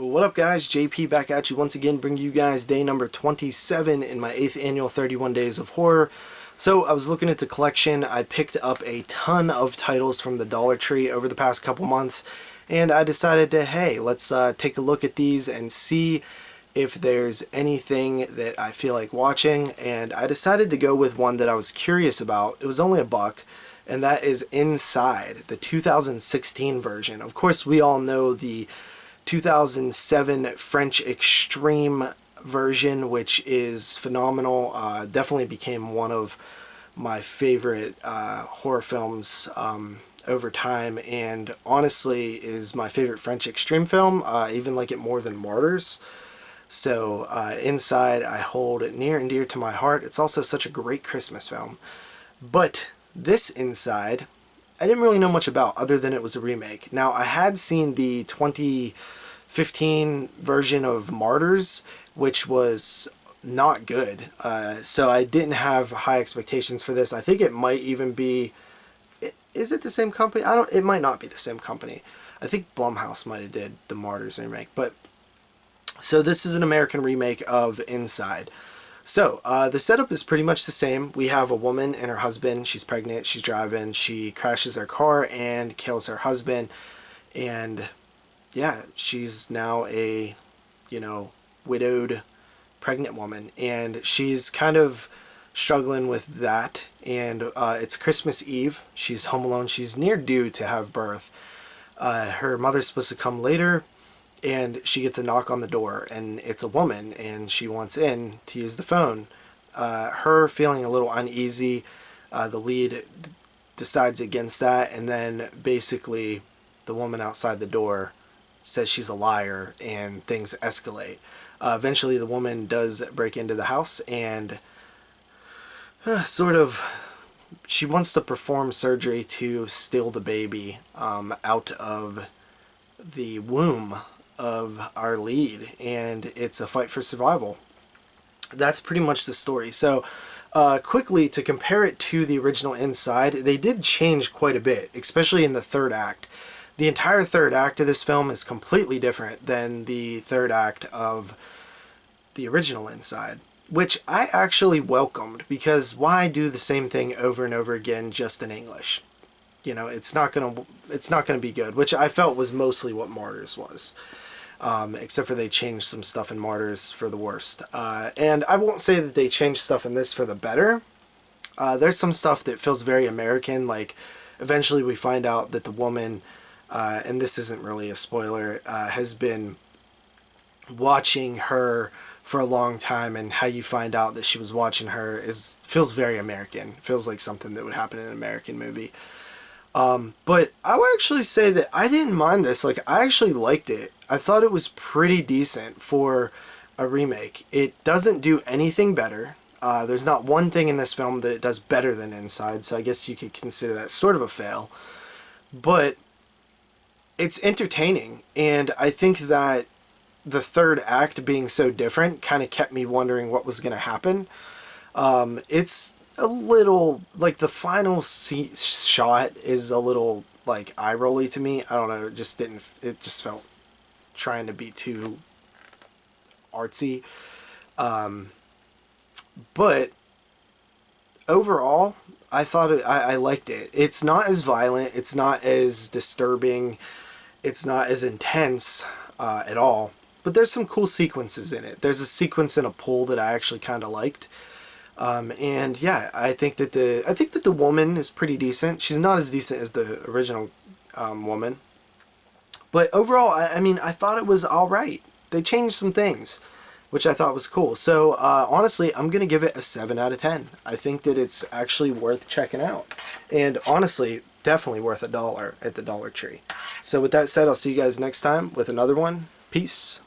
What up guys, JP back at you once again, bringing you guys day number 27 in my 8th annual 31 Days of Horror. So I was looking at the collection. I picked up a ton of titles from the Dollar Tree over the past couple months, and I decided to, hey, let's take a look at these and see if there's anything that I feel like watching. And I decided to go with one that I was curious about. It was only $1, and that is Inside, the 2016 version. Of course, we all know the 2007 French Extreme version, which is phenomenal. Definitely became one of my favorite horror films over time, and honestly is my favorite French Extreme film. Even like it more than Martyrs. So Inside I hold it near and dear to my heart. It's also such a great Christmas film. But this Inside, I didn't really know much about other than it was a remake. Now, I had seen the 2015 version of Martyrs, which was not good. So I didn't have high expectations for this. I think it might even be... Is it the same company? It might not be the same company. I think Blumhouse might have did the Martyrs remake. But so this is an American remake of Inside. So, the setup is pretty much the same. We have a woman and her husband. She's pregnant, she's driving, she crashes her car and kills her husband. And, yeah, she's now a, widowed pregnant woman. And she's kind of struggling with that. And it's Christmas Eve. She's home alone. She's near due to have birth. Her mother's supposed to come later. And she gets a knock on the door, and it's a woman, and she wants in to use the phone. Her feeling a little uneasy, the lead decides against that, and then basically the woman outside the door says she's a liar, and things escalate. Eventually the woman does break into the house, and she wants to perform surgery to steal the baby out of the womb of our lead, and it's a fight for survival. That's pretty much the story. So quickly, to compare it to the original Inside, they did change quite a bit, especially in the third act. The entire third act of this film is completely different than the third act of the original Inside, which I actually welcomed, because why do the same thing over and over again just in English? It's not gonna be good, which I felt was mostly what Martyrs was. Except for they changed some stuff in Martyrs for the worst. And I won't say that they changed stuff in this for the better. There's some stuff that feels very American, like eventually we find out that the woman, and this isn't really a spoiler, has been watching her for a long time, and how you find out that she was watching her feels very American. Feels like something that would happen in an American movie. But I would actually say that I didn't mind this. Like, I actually liked it. I thought it was pretty decent for a remake. It doesn't do anything better. There's not one thing in this film that it does better than Inside, so I guess you could consider that sort of a fail. But it's entertaining, and I think that the third act being so different kind of kept me wondering what was going to happen. It's a little, like, the final shot is a little, like, eye-rolly to me. I don't know, it just felt trying to be too artsy. But overall, I thought I liked it. It's not as violent, it's not as disturbing, it's not as intense at all. But there's some cool sequences in it. There's a sequence in a pool that I actually kind of liked. And yeah, I think that the woman is pretty decent. She's not as decent as the original woman, but overall, I mean, I thought it was all right. They changed some things, which I thought was cool. So honestly, I'm gonna give it a 7 out of 10. I think that it's actually worth checking out, and honestly, definitely worth $1 at the Dollar Tree. So with that said, I'll see you guys next time with another one. Peace.